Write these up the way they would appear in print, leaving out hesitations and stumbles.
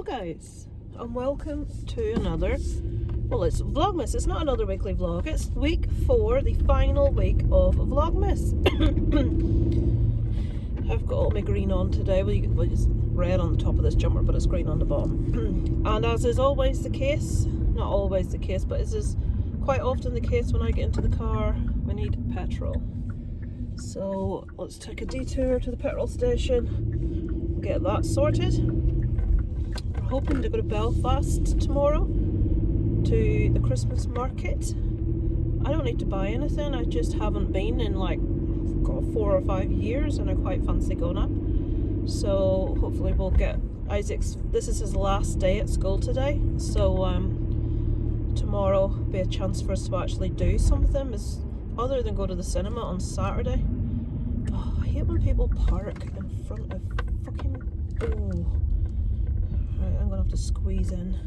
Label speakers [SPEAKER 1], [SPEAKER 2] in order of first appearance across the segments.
[SPEAKER 1] Guys, and welcome to another, well, it's Vlogmas. It's not another weekly vlog, it's week 4, the final week of Vlogmas. I've got all my green on today. Well, it's red on the top of this jumper, but it's green on the bottom. And as is always the case, not always the case, but as is quite often the case when I get into the car, we need petrol. So let's take a detour to the petrol station, get that sorted. We're hoping to go to Belfast tomorrow to the Christmas market. I don't need to buy anything, I just haven't been in like 4 or 5 years and I quite fancy going up. So hopefully we'll get Isaac's, this is his last day at school today, so tomorrow will be a chance for us to actually do something other than go to the cinema on Saturday. Oh, I hate when people park in front of fucking, right, I'm gonna have to squeeze in.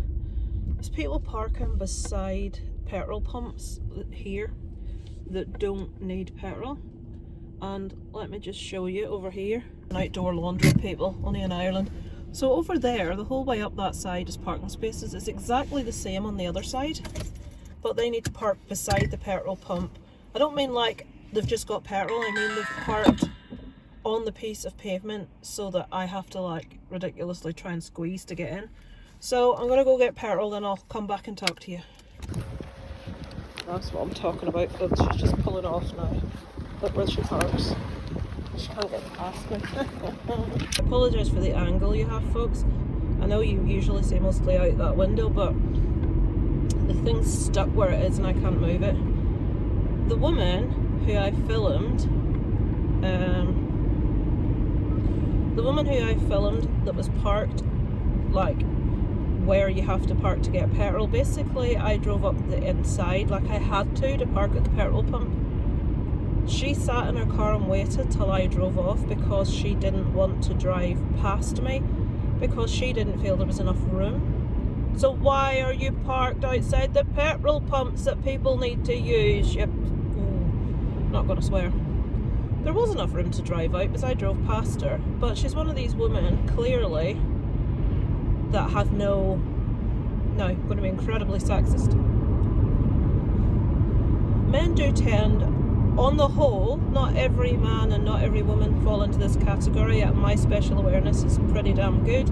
[SPEAKER 1] There's people parking beside petrol pumps here that don't need petrol. And let me just show you over here, an outdoor laundry people, only in Ireland. So over there, the whole way up that side is parking spaces. It's exactly the same on the other side, but they need to park beside the petrol pump. I don't mean like they've just got petrol, I mean they've parked on the piece of pavement so that I have to like ridiculously try and squeeze to get in. So I'm gonna go get petrol and I'll come back and talk to you. That's what I'm talking about. Look, she's just pulling off now. Look where she parks. She can't get past me. I apologise for the angle you have, folks. I know you usually see mostly out that window, but the thing's stuck where it is and I can't move it. The woman who I filmed, that was parked like where you have to park to get petrol. Basically, I drove up the inside like I had to park at the petrol pump. She sat in her car and waited till I drove off because she didn't want to drive past me because she didn't feel there was enough room. So why are you parked outside the petrol pumps that people need to use? Yep. Not gonna swear. There was enough room to drive out because I drove past her, but she's one of these women, clearly, that have no going to be incredibly sexist. Men do tend, on the whole, not every man and not every woman fall into this category. My special awareness is pretty damn good,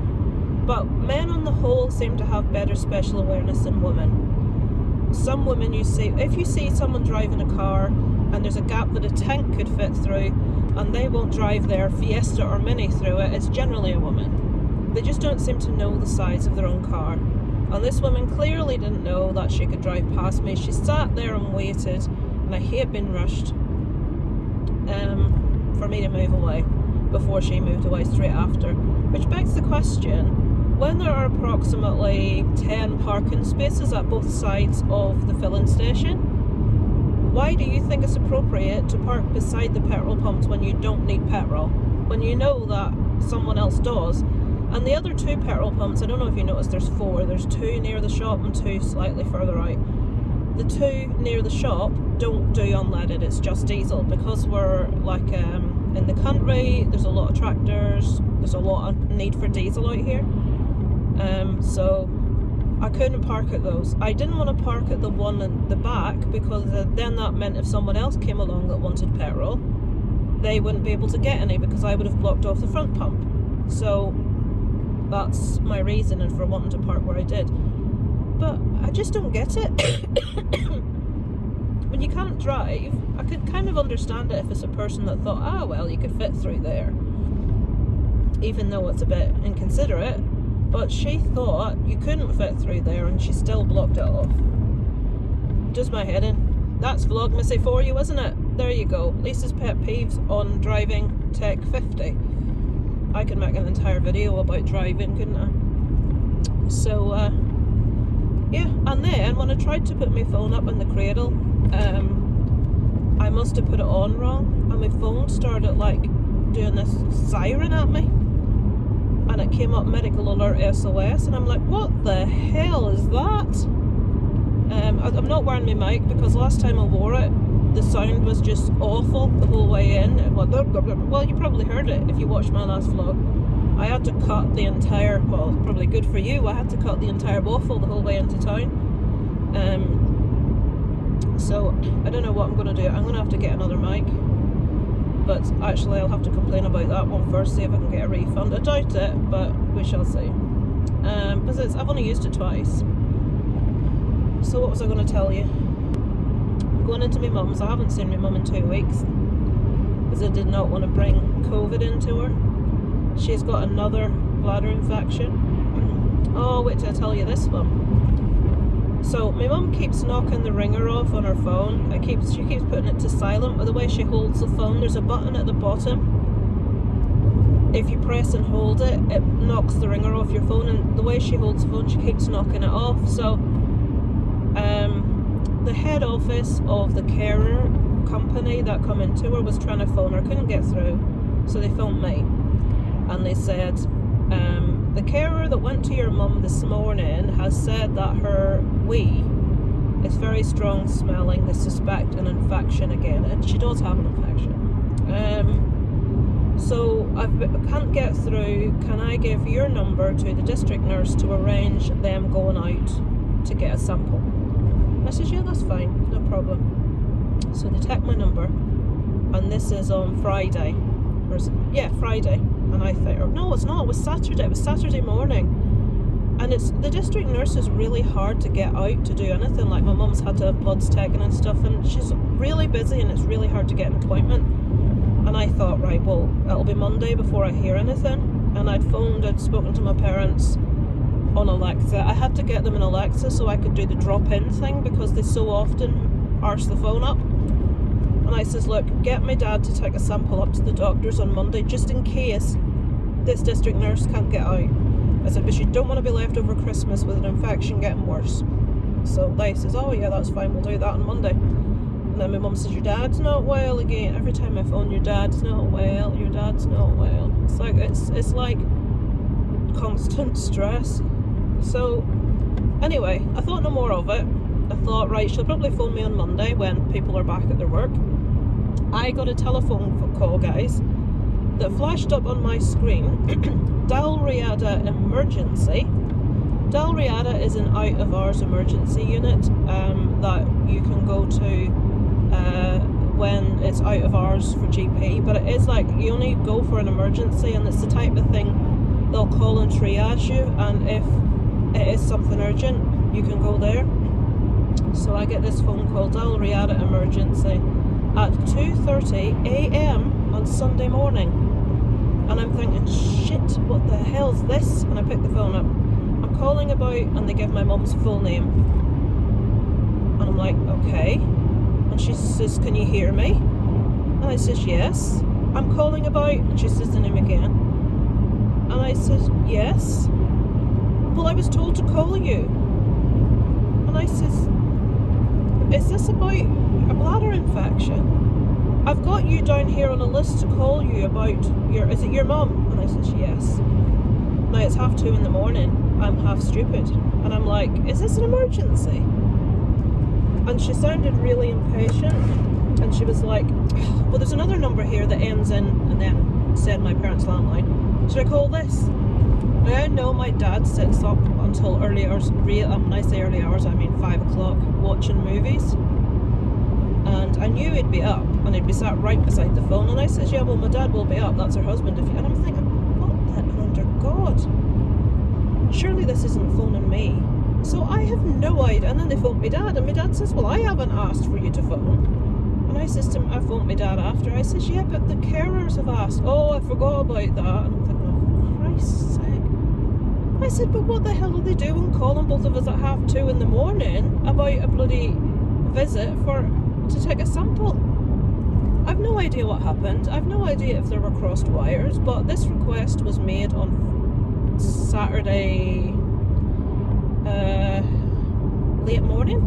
[SPEAKER 1] but men on the whole seem to have better special awareness than women. Some women you see, if you see someone driving a car and there's a gap that a tank could fit through and they won't drive their Fiesta or Mini through it, it's generally a woman. They just don't seem to know the size of their own car. And this woman clearly didn't know that she could drive past me. She sat there and waited, and I hate being rushed, for me to move away before she moved away straight after. Which begs the question, when there are approximately 10 parking spaces at both sides of the filling station, why do you think it's appropriate to park beside the petrol pumps when you don't need petrol? When you know that someone else does? And the other 2 petrol pumps, I don't know if you noticed, there's 4. There's 2 near the shop and 2 slightly further out. The 2 near the shop don't do unleaded, it's just diesel. Because we're like in the country, there's a lot of tractors, there's a lot of need for diesel out here. So I couldn't park at those. I didn't want to park at the one in the back because then that meant if someone else came along that wanted petrol, they wouldn't be able to get any because I would have blocked off the front pump. So that's my reasoning for wanting to park where I did. But I just don't get it. When you can't drive, I could kind of understand it if it's a person that thought, well, you could fit through there, even though it's a bit inconsiderate. But she thought you couldn't fit through there and she still blocked it off. Does my head in. That's Vlogmasy for you, isn't it? There you go. Lisa's pet peeves on driving Tech 50. I could make an entire video about driving, couldn't I? So, yeah. And then when I tried to put my phone up in the cradle, I must have put it on wrong, and my phone started like doing this siren at me. And it came up medical alert SOS, and I'm like, what the hell is that? I'm not wearing my mic because last time I wore it, the sound was just awful the whole way in. Well, you probably heard it if you watched my last vlog. I had to cut the entire, well, probably good for you, I had to cut the entire waffle the whole way into town. So I don't know what I'm going to do. I'm going to have to get another mic, but actually I'll have to complain about that one first, see if I can get a refund. I doubt it, but we shall see. Because I've only used it twice. So what was I going to tell you? I'm going into my mum's. I haven't seen my mum in 2 weeks because I did not want to bring COVID into her. She's got another bladder infection. Oh, wait till I tell you this one. So my mum keeps knocking the ringer off on her phone. She keeps putting it to silent. But the way she holds the phone, there's a button at the bottom. If you press and hold it, it knocks the ringer off your phone. And the way she holds the phone, she keeps knocking it off. So the head office of the carer company that come into her was trying to phone her, couldn't get through. So they phoned me. And they said, the carer that went to your mum this morning has said that her wee is very strong smelling. They suspect an infection again, and she does have an infection. So I can't get through. Can I give your number to the district nurse to arrange them going out to get a sample? I said, yeah, that's fine, no problem. So they take my number, and this is on Friday. Friday. And I thought, no, it's not. It was Saturday. It was Saturday morning. And the district nurse is really hard to get out to do anything. Like my mum's had to have bloods taken and stuff, and she's really busy, and it's really hard to get an appointment. And I thought, right, well, it'll be Monday before I hear anything. And I'd spoken to my parents on Alexa. I had to get them an Alexa so I could do the drop-in thing because they so often arse the phone up. And I says, look, get my dad to take a sample up to the doctors on Monday just in case this district nurse can't get out. I said, but you don't want to be left over Christmas with an infection getting worse. So they says, oh yeah, that's fine, we'll do that on Monday. And then my mum says, your dad's not well again. Every time I phone, your dad's not well, your dad's not well. It's like constant stress. So anyway, I thought no more of it. I thought, right, she'll probably phone me on Monday when people are back at their work. I got a telephone call, guys, that flashed up on my screen. Dalriada emergency. Dalriada is an out-of-hours emergency unit that you can go to when it's out of hours for GP. But it is like, you only go for an emergency, and it's the type of thing they'll call and triage you, and if it is something urgent, you can go there. So I get this phone call, Dalriada emergency, at 2:30 a.m. on Sunday morning. And I'm thinking, shit, what the hell's this? And I pick the phone up. I'm calling about, and they give my mum's full name. And I'm like, okay. And she says, can you hear me? And I says, yes. I'm calling about, and she says the name again. And I says, yes. Well, I was told to call you. And I says, is this about a bladder infection? I've got you down here on a list to call you about is it your mum? And I says, yes. Now it's 2:30 in the morning. I'm half stupid. And I'm like, is this an emergency? And she sounded really impatient. And she was like, well, there's another number here that ends in, and then said my parents' landline. Should I call this? Now I know my dad sits up until early hours, when I say early hours, I mean 5 o'clock, watching movies. And I knew he'd be up, and he'd be sat right beside the phone. And I says, yeah, well, my dad will be up, that's her husband. And I'm thinking, what the under God? Surely this isn't phoning me. So I have no idea. And then they phoned my dad, and my dad says, well, I haven't asked for you to phone. And I says to him, I phoned my dad after. I says, yeah, but the carers have asked. Oh, I forgot about that. And I'm thinking, oh, for Christ's sake. I said, but what the hell are they doing calling both of us at 2:30 in the morning about a bloody visit to take a sample? I've no idea what happened. I've no idea if there were crossed wires, but this request was made on Saturday late morning,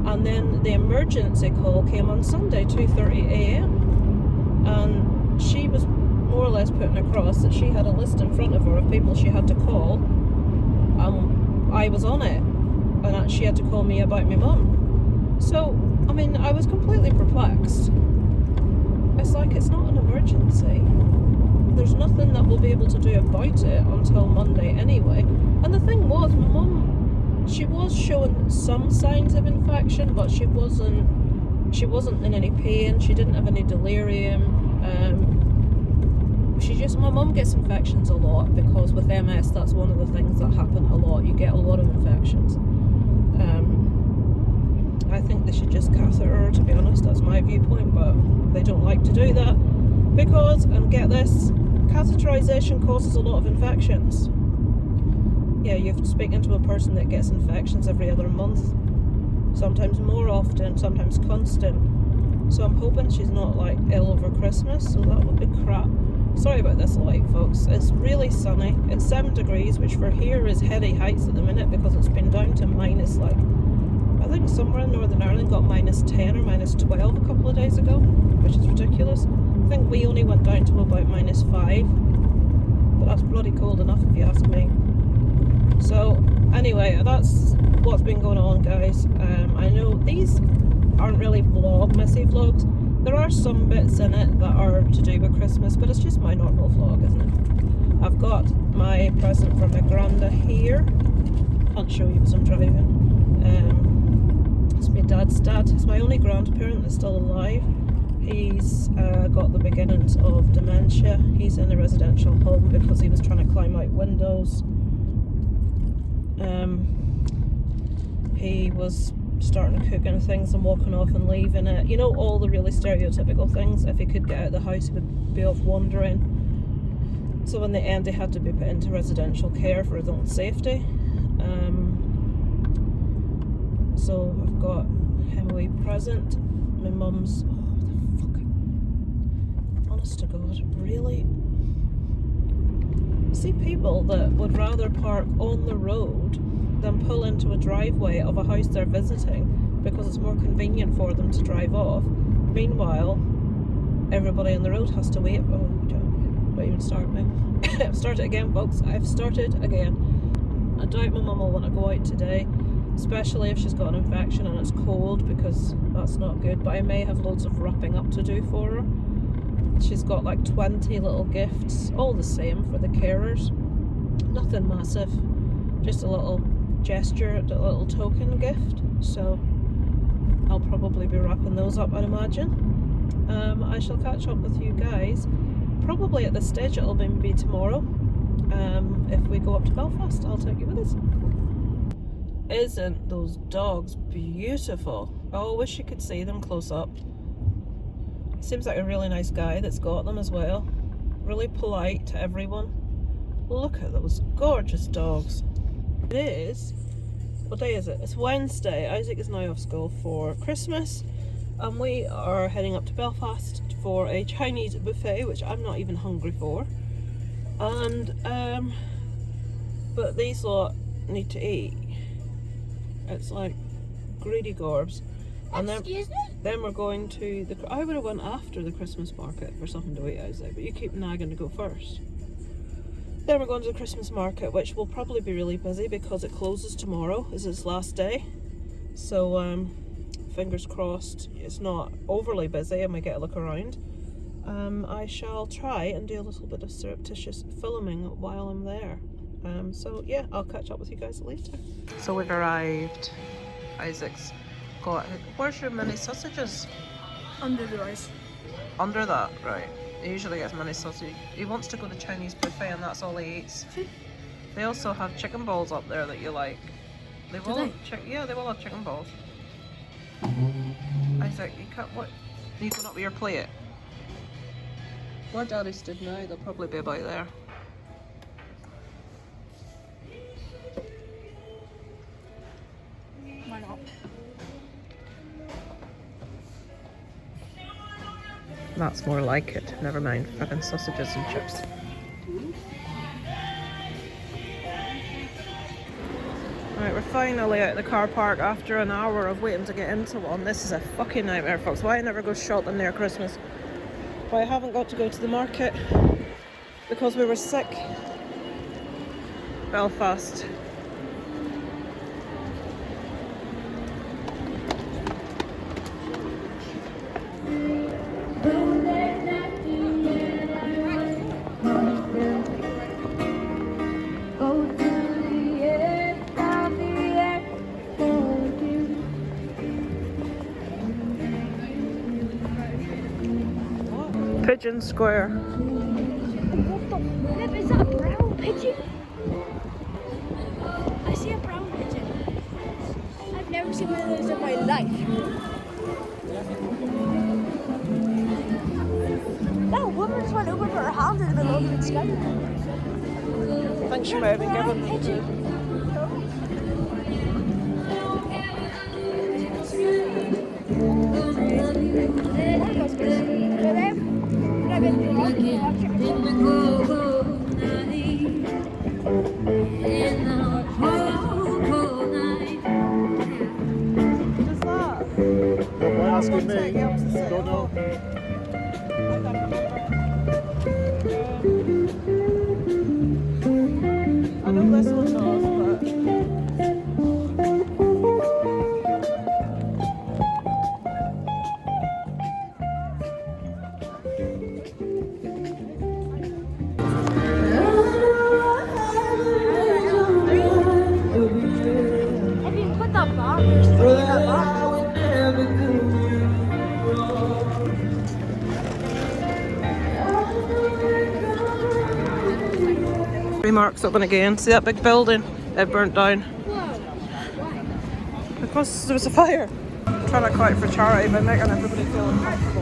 [SPEAKER 1] and then the emergency call came on Sunday 2:30 a.m. and she was more or less putting across that she had a list in front of her of people she had to call. I was on it, and she had to call me about my mum. So I mean, I was completely perplexed. It's like, it's not an emergency. there's nothing that we'll be able to do about it until Monday anyway. And the thing was, my mum, she was showing some signs of infection, but she wasn't in any pain. She didn't have any delirium. My mum gets infections a lot because with MS, that's one of the things that happen a lot. You get a lot of infections. I think they should just catheter her, to be honest. That's my viewpoint, but they don't like to do that because, and get this, catheterization causes a lot of infections. Yeah, you're speaking to a person that gets infections every other month, sometimes more often, sometimes constant. So I'm hoping she's not like ill over Christmas, so that would be crap. Sorry about this light, folks. It's really sunny. It's 7 degrees, which for here is heady heights at the minute because it's been down to minus, like, I think somewhere in Northern Ireland got minus 10 or minus 12 a couple of days ago, which is ridiculous. I think we only went down to about minus 5, but that's bloody cold enough if you ask me. So anyway, that's what's been going on, guys. I know these aren't really Vlogmasy vlogs. There are some bits in it that are to do with Christmas, but it's just my normal vlog, isn't it? I've got my present from my granda here. I'll show you because I'm driving. It's my dad's dad. It's my only grandparent that's still alive. He's got the beginnings of dementia. He's in a residential home because he was trying to climb out windows. He was starting cooking things and walking off and leaving it. You know, all the really stereotypical things. If he could get out of the house, he would be off wandering. So in the end, he had to be put into residential care for his own safety. So I've got him a wee present. My mum's, oh, the fuck, honest to God, really? See people that would rather park on the road than pull into a driveway of a house they're visiting because it's more convenient for them to drive off. Meanwhile, everybody on the road has to wait. Oh, don't even start now. I've started again, folks. I've started again. I doubt my mum will want to go out today, especially if she's got an infection and it's cold, because that's not good. But I may have loads of wrapping up to do for her. She's got like 20 little gifts, all the same for the carers. Nothing massive, just a little gesture, a little token gift. So I'll probably be wrapping those up, I'd imagine. I shall catch up with you guys probably at this stage. It'll maybe be tomorrow. If we go up to Belfast, I'll take you with us. Isn't those dogs beautiful? Oh, I wish you could see them close up. Seems like a really nice guy that's got them as well. Really polite to everyone. Look at those gorgeous dogs. It is, what day is it? It's Wednesday. Isaac is now off school for Christmas, and we are heading up to Belfast for a Chinese buffet, which I'm not even hungry for. And but these lot need to eat. It's like greedy gorbs. And then we're going to the, I would have went after the Christmas market for something to eat, Isaac, but you keep nagging to go first. Then we're going to the Christmas market, which will probably be really busy because it closes tomorrow, is its last day. So fingers crossed it's not overly busy and we get a look around. I shall try and do a little bit of surreptitious filming while I'm there. So yeah, I'll catch up with you guys later. So we've arrived. Isaac's got, where's your mini sausages?
[SPEAKER 2] Under the rice.
[SPEAKER 1] Under that, right. He usually gets mini sausage. He wants to go to Chinese buffet and that's all he eats. They also have chicken balls up there that you like. They will have yeah, they will have chicken balls. Isaac, you can't, what? Are you going up with your plate? Where Daddy stood now, they'll probably be about there.
[SPEAKER 2] Why not?
[SPEAKER 1] That's more like it. Never mind. Fucking sausages and chips. Right, we're finally at the car park after an hour of waiting to get into one. This is a fucking nightmare, folks. Why I never go shopping near Christmas? But I haven't got to go to the market because we were sick. Belfast. Pigeon Square.
[SPEAKER 2] What the flip? Is that a brown pigeon? I see a brown pigeon. I've never seen one of those in my life. That woman just went over with her hand in the middle of the sky.
[SPEAKER 1] I think she might have been given.
[SPEAKER 2] Pigeon.
[SPEAKER 3] Why asking me? Don't know.
[SPEAKER 1] I know this one does, but
[SPEAKER 2] If you put that bar, there's that bar.
[SPEAKER 1] Remarks open again. See that big building? It burnt down.
[SPEAKER 2] Whoa.
[SPEAKER 1] Because there was a fire. I'm trying to collect for charity by making everybody feel uncomfortable.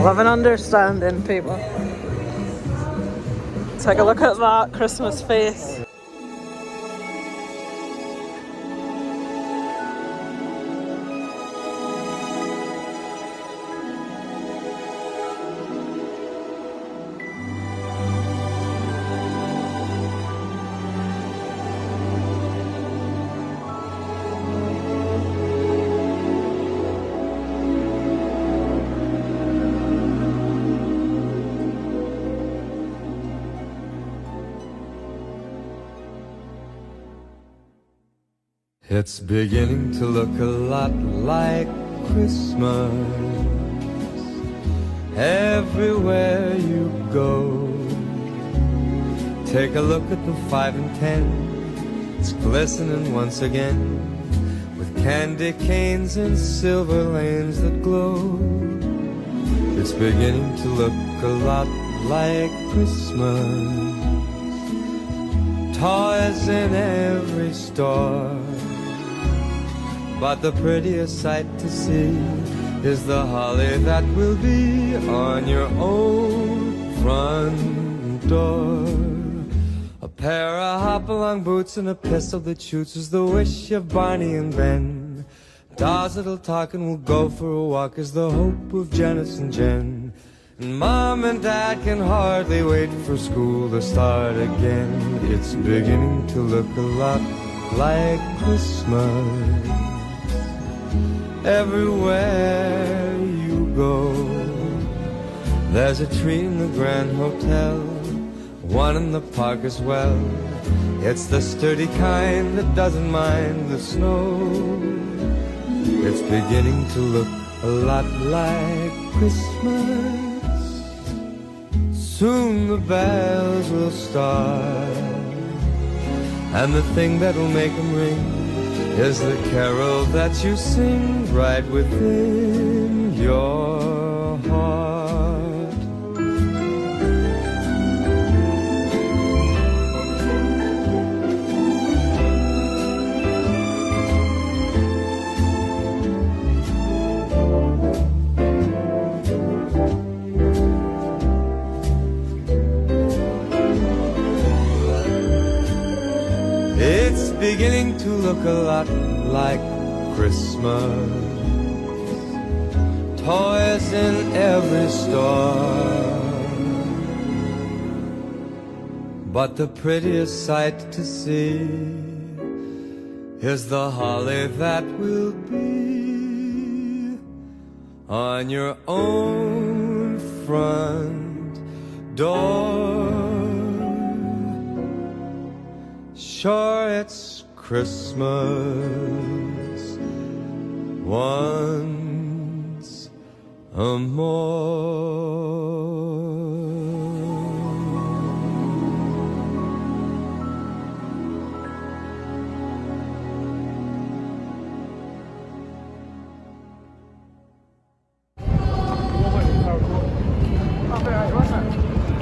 [SPEAKER 1] Love and understanding, people. Take a look at that Christmas face.
[SPEAKER 4] It's beginning to look a lot like Christmas everywhere you go. Take a look at the 5 and 10. It's glistening once again with candy canes and silver lanes that glow. It's beginning to look a lot like Christmas. Toys in every store. But the prettiest sight to see is the holly that will be on your own front door. A pair of hop-along boots and a pistol that shoots is the wish of Barney and Ben. Dolls that'll talk and will go for a walk is the hope of Janice and Jen. And Mom and Dad can hardly wait for school to start again. It's beginning to look a lot like Christmas everywhere you go. There's a tree in the Grand Hotel, one in the park as well. It's the sturdy kind that doesn't mind the snow. It's beginning to look a lot like Christmas. Soon the bells will start, and the thing that'll make them ring is the carol that you sing right within your heart. It's beginning to look a lot like Christmas. Toys in every store. But the prettiest sight to see is the holly that will be on your own front door. sure it's Christmas once more.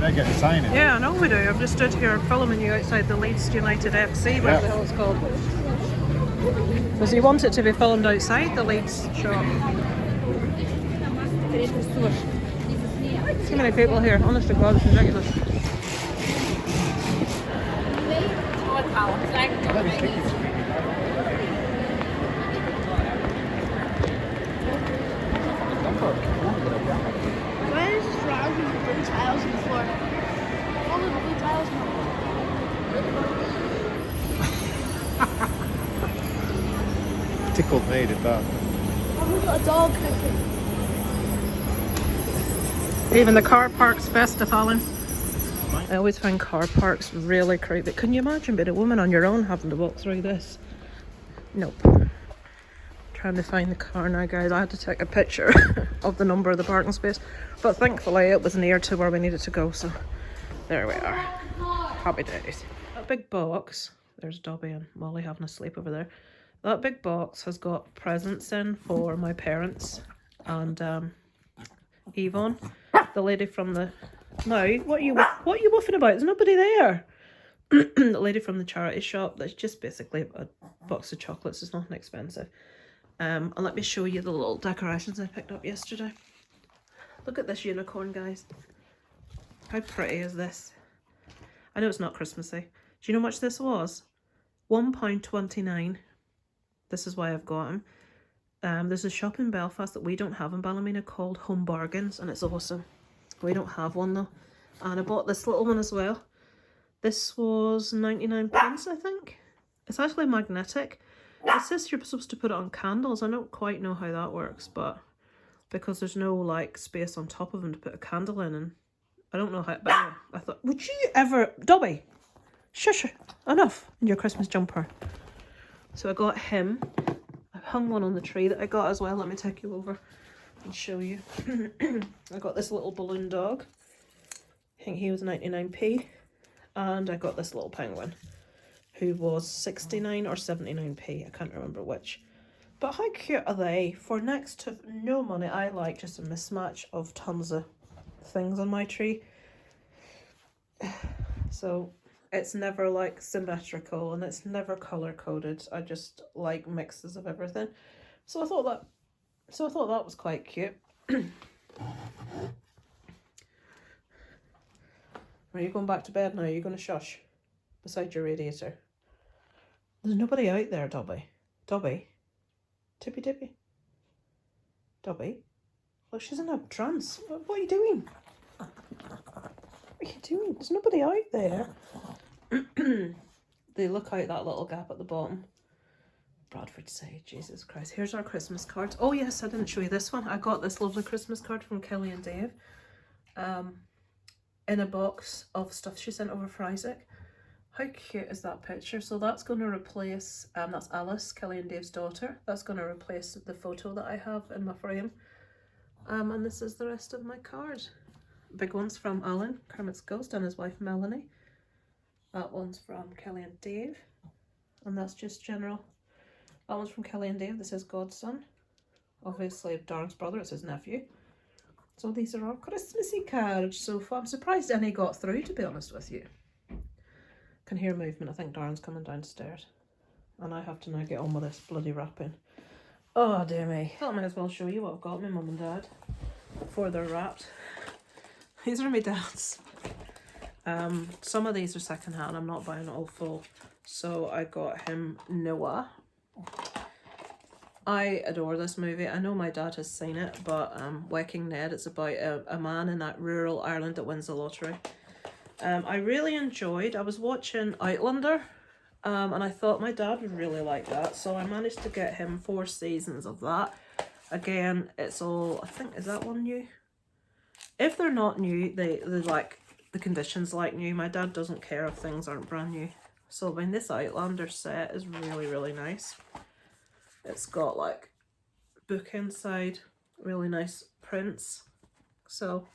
[SPEAKER 3] They get a sign in.
[SPEAKER 1] Yeah, I know we do. I'm just stood here filming you outside the Leeds United FC, whatever the hell it's called. Does he want it to be filmed outside the Leeds shop? Too many people here. Honest to God, it's ridiculous.
[SPEAKER 2] Why is this round with the blue tiles on the floor? All of the blue tiles now.
[SPEAKER 3] Tickled me at that.
[SPEAKER 2] Oh, we've got a dog cooking.
[SPEAKER 1] Even the car park's festive, Alan. I always find car parks really creepy. Can you imagine being a woman on your own having to walk through this? Nope. Trying to find the car now, guys. I had to take a picture of the number of the parking space, but thankfully it was near to where we needed to go, so there we are. Happy days. That big box, there's Dobby and Molly having a sleep over there. That big box has got presents in for my parents and Yvonne, the lady from the... No, what are you woofing about? There's nobody there. The lady from the charity shop. That's just basically a box of chocolates. It's nothing expensive. And let me show you the little decorations I picked up yesterday. Look at this unicorn, guys. How pretty is this? I know it's not Christmassy. Do you know how much this was? £1.29. This is why I've got them. There's a shop in Belfast that we don't have in Ballymena called Home Bargains, and it's awesome. We don't have one though. And I bought this little one as well. This was 99p, I think. It's actually magnetic. It says you're supposed to put it on candles. I don't quite know how that works, but because there's no like space on top of them to put a candle in, and I don't know how, but anyway, I thought, would you ever... Dobby! Shush! Enough in your Christmas jumper. So I got him. I hung one on the tree that I got as well. Let me take you over and show you. I got this little balloon dog. I think he was 99p. And I got this little penguin, who was 69 or 79p. I can't remember which. But how cute are they? For next to no money, I like just a mismatch of tons of things on my tree. So it's never like symmetrical and it's never color coded. I just like mixes of everything. So I thought that was quite cute. Are you going back to bed now? Are you going to shush beside your radiator? There's nobody out there, Dobby. Dobby? Tippy Tippy? Dobby? Look, she's in a trance. What are you doing? What are you doing? There's nobody out there. They look out that little gap at the bottom. Bradford say, Jesus Christ. Here's our Christmas cards. Oh yes, I didn't show you this one. I got this lovely Christmas card from Kelly and Dave. In a box of stuff she sent over for Isaac. How cute is that picture? So that's going to replace, that's Alice, Kelly and Dave's daughter. That's going to replace the photo that I have in my frame. And this is the rest of my card. Big one's from Alan, Kermit's Ghost, and his wife Melanie. That one's from Kelly and Dave. And that's just general. That one's from Kelly and Dave. This is Godson. Obviously Darren's brother, it's his nephew. So these are all Christmassy cards so far. I'm surprised any got through, to be honest with you. Can hear movement. I think Darren's coming downstairs. And I have to now get on with this bloody wrapping. Oh dear me. I thought I might as well show you what I've got, my mum and dad, before they're wrapped. These are my dad's. Some of these are second hand. I'm not buying it all full. So I got him Noah. I adore this movie. I know my dad has seen it, but Waking Ned, it's about a man in that rural Ireland that wins the lottery. I really enjoyed, I was watching Outlander, and I thought my dad would really like that, so I managed to get him 4 seasons of that. Again, it's all, I think, is that one new? If they're not new, they like, the conditions like new. My dad doesn't care if things aren't brand new. So I mean, this Outlander set is really, really nice. It's got like book inside, really nice prints. So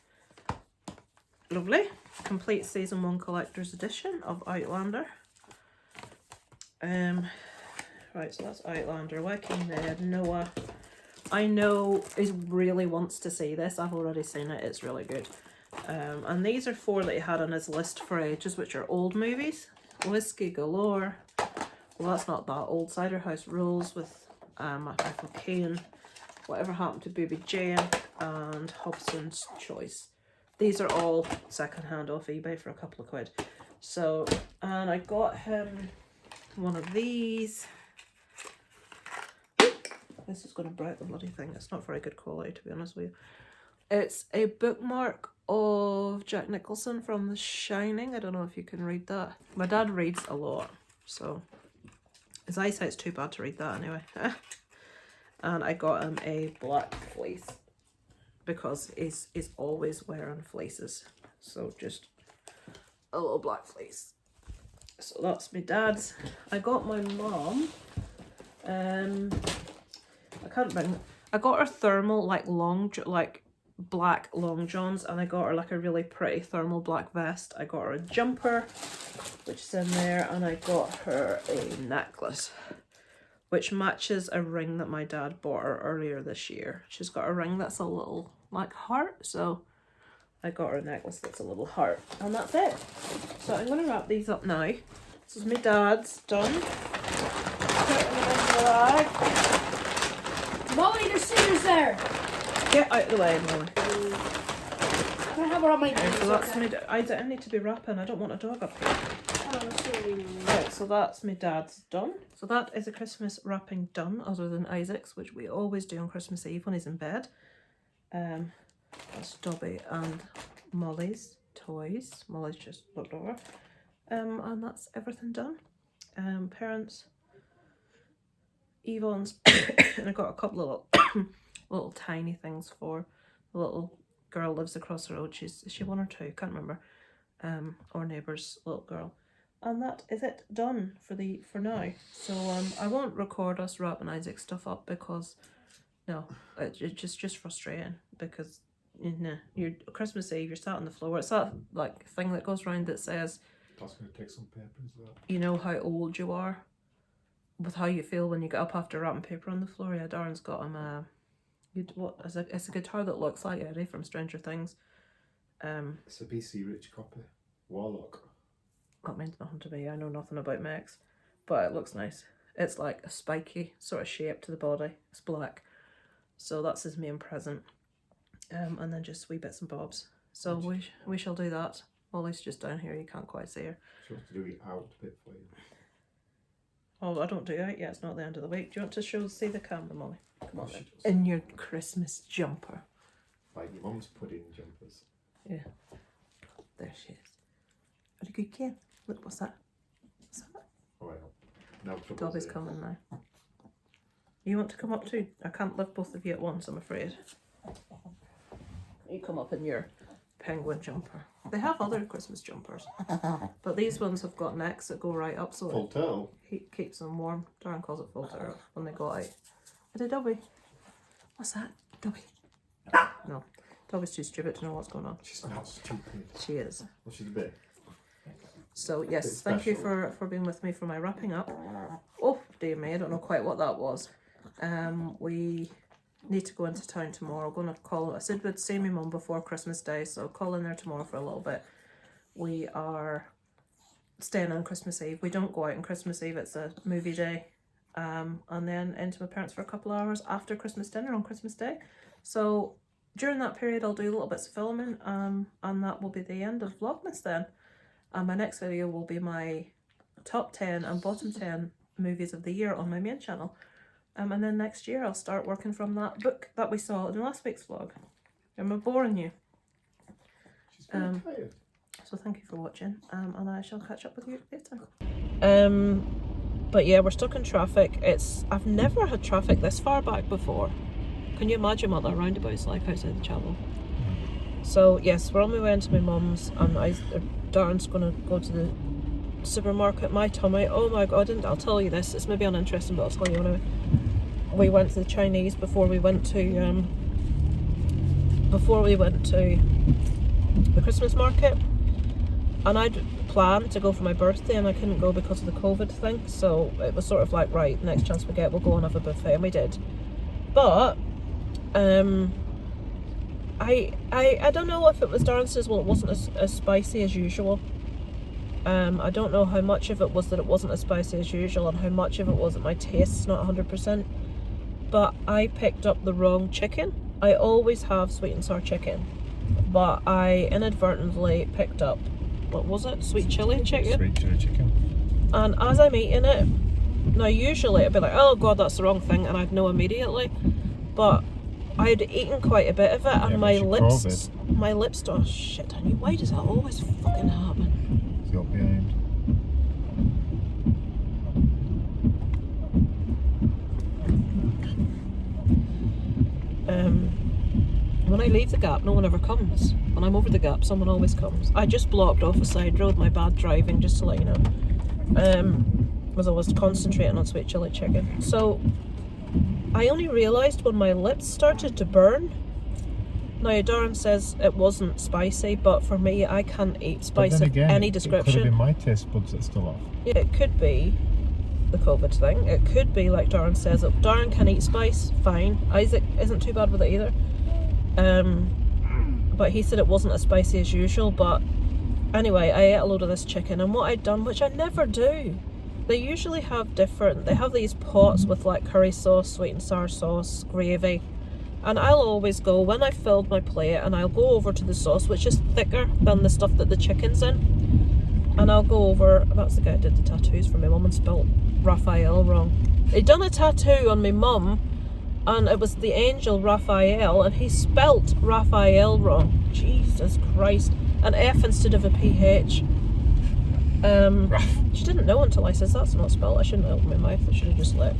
[SPEAKER 1] lovely. Complete season 1 collector's edition of Outlander. Right, so that's Outlander. Waking Ned, Noah. I know he really wants to see this. I've already seen it. It's really good. And these are 4 that he had on his list for ages, which are old movies. Whiskey Galore. Well, that's not that old. Cider House Rules with Michael Caine. Whatever Happened to Baby Jane, and Hobson's Choice. These are all secondhand off eBay for a couple of quid. So, and I got him one of these. This is going to break the bloody thing. It's not very good quality, to be honest with you. It's a bookmark of Jack Nicholson from The Shining. I don't know if you can read that. My dad reads a lot, so his eyesight's too bad to read that anyway. And I got him a black fleece because he's always wearing fleeces. So just a little black fleece. So that's my dad's. I got my mum, I can't remember. I got her thermal like black long johns, and I got her like a really pretty thermal black vest. I got her a jumper, which is in there, and I got her a necklace, which matches a ring that my dad bought her earlier this year. She's got a ring that's a little like heart, so I got her a necklace that's a little heart, and that's it. So I'm going to wrap these up now. This is my dad's done. Put them in the bag.
[SPEAKER 2] Molly, there's scissors there.
[SPEAKER 1] Get out of the way, Molly.
[SPEAKER 2] Can I have her on my
[SPEAKER 1] Okay,
[SPEAKER 2] knees?
[SPEAKER 1] so that's me. I don't need to be wrapping. I don't want a dog up here.
[SPEAKER 2] Oh, sorry.
[SPEAKER 1] Right, so that's my dad's done. So that is a Christmas wrapping done, other than Isaac's, which we always do on Christmas Eve when he's in bed. That's Dobby and Molly's toys. Molly's just looked over. And that's everything done. Parents, Yvonne's, and I got a couple of little tiny things for the little girl lives across the road. Is she 1 or 2? Can't remember. Our neighbour's little girl. And that is it done for now. So I won't record us wrapping Isaac's stuff up because no, it's just frustrating because you know, you're Christmas Eve, you're sat on the floor. It's that like thing that goes round that says,
[SPEAKER 3] That's going to take some paper as well.
[SPEAKER 1] you know how old you are with how you feel when you get up after wrapping paper on the floor. Yeah, Darren's got him it's a guitar that looks like Eddie from Stranger Things.
[SPEAKER 3] It's a BC Rich copy. Warlock.
[SPEAKER 1] That means nothing to me. I know nothing about mechs, but it looks nice. It's like a spiky sort of shape to the body. It's black. So that's his main present. And then just wee bits and bobs. So we shall do that. Molly's just down here, you can't quite see her.
[SPEAKER 3] She wants to do the out bit for you.
[SPEAKER 1] Oh, I don't do it yet, it's not the end of the week. Do you want to see the camera, Molly? Come on
[SPEAKER 3] She
[SPEAKER 1] then.
[SPEAKER 3] does.
[SPEAKER 1] In your Christmas jumper.
[SPEAKER 3] Like your mum's pudding jumpers.
[SPEAKER 1] Yeah. There she is. Very good, Ken. Look, what's that? What's that?
[SPEAKER 3] Oh, well. Now trouble's
[SPEAKER 1] Dobby's
[SPEAKER 3] here.
[SPEAKER 1] coming now. You want to come up too? I can't lift both of you at once, I'm afraid. You come up in your penguin jumper. They have other Christmas jumpers, but these ones have got necks that go right up, so
[SPEAKER 3] Full turtle.
[SPEAKER 1] it keeps them warm. Darren calls it full turtle when they go out. I did Dobby. What's that? Dobby. No. Dobby's too stupid to know what's going on.
[SPEAKER 3] She's not stupid.
[SPEAKER 1] She is.
[SPEAKER 3] Well, she's a bit.
[SPEAKER 1] So yes,
[SPEAKER 3] Bit
[SPEAKER 1] thank you
[SPEAKER 3] special.
[SPEAKER 1] for being with me for my wrapping up. Oh dear me, I don't know quite what that was. We need to go into town tomorrow. I'm gonna call. I said we'd see my mum before Christmas Day, so I'll call in there tomorrow for a little bit. We are staying on Christmas Eve. We don't go out on Christmas Eve. It's a movie day, and then into my parents for a couple of hours after Christmas dinner on Christmas Day. So during that period, I'll do little bits of filming, and that will be the end of Vlogmas then. And my next video will be my top 10 and bottom 10 movies of the year on my main channel. And then next year I'll start working from that book that we saw in last week's vlog. Am I boring you?
[SPEAKER 3] She's very tired.
[SPEAKER 1] So thank you for watching, and I shall catch up with you later. But yeah, we're stuck in traffic. I've never had traffic this far back before. Can you imagine what that roundabout's like outside the channel? So yes, we're on my way into my mum's, and Darren's going to go to the supermarket, my tummy, oh my god, I'll tell you this, it's maybe uninteresting, but I'll tell you anyway. We went to the Chinese before we went to the Christmas market, and I'd planned to go for my birthday and I couldn't go because of the COVID thing, so it was sort of like, right, next chance we get, we'll go and have a buffet, and we did. But I don't know if it was Darren says, well, it wasn't as spicy as usual. I don't know how much of it was that it wasn't as spicy as usual and how much of it was that my taste's not 100%. But I picked up the wrong chicken. I always have sweet and sour chicken, but I inadvertently picked up, what was it? Sweet chili chicken?
[SPEAKER 3] Sweet chili chicken.
[SPEAKER 1] And as I'm eating it, now usually it'd be like, oh god, that's the wrong thing, and I'd know immediately. But I'd eaten quite a bit of it, and my lips, oh shit, I knew, why does that always fucking happen?
[SPEAKER 3] It's got behind.
[SPEAKER 1] When I leave the gap, no one ever comes. When I'm over the gap, someone always comes. I just blocked off a side road, my bad driving, just to let you know. Because I was concentrating on sweet chili chicken. So I only realised when my lips started to burn. Now Darren says it wasn't spicy, but for me, I can't eat spice of any description.
[SPEAKER 3] It could have been my taste buds that's still off.
[SPEAKER 1] Yeah, it could be the COVID thing. It could be like Darren says, that Darren can eat spice, fine. Isaac isn't too bad with it either. But he said it wasn't as spicy as usual. But anyway, I ate a load of this chicken, and what I'd done, which I never do, they usually have they have these pots with like curry sauce, sweet and sour sauce, gravy, and I'll always go, when I filled my plate, and I'll go over to the sauce, which is thicker than the stuff that the chicken's in, and I'll go over, that's the guy who did the tattoos for my mum and spelt Raphael wrong. He'd done a tattoo on my mum, and it was the angel Raphael, and he spelt Raphael wrong. Jesus Christ. An F instead of a PH. She didn't know until I says that's not spelled. I shouldn't have opened my mouth, I should have just let.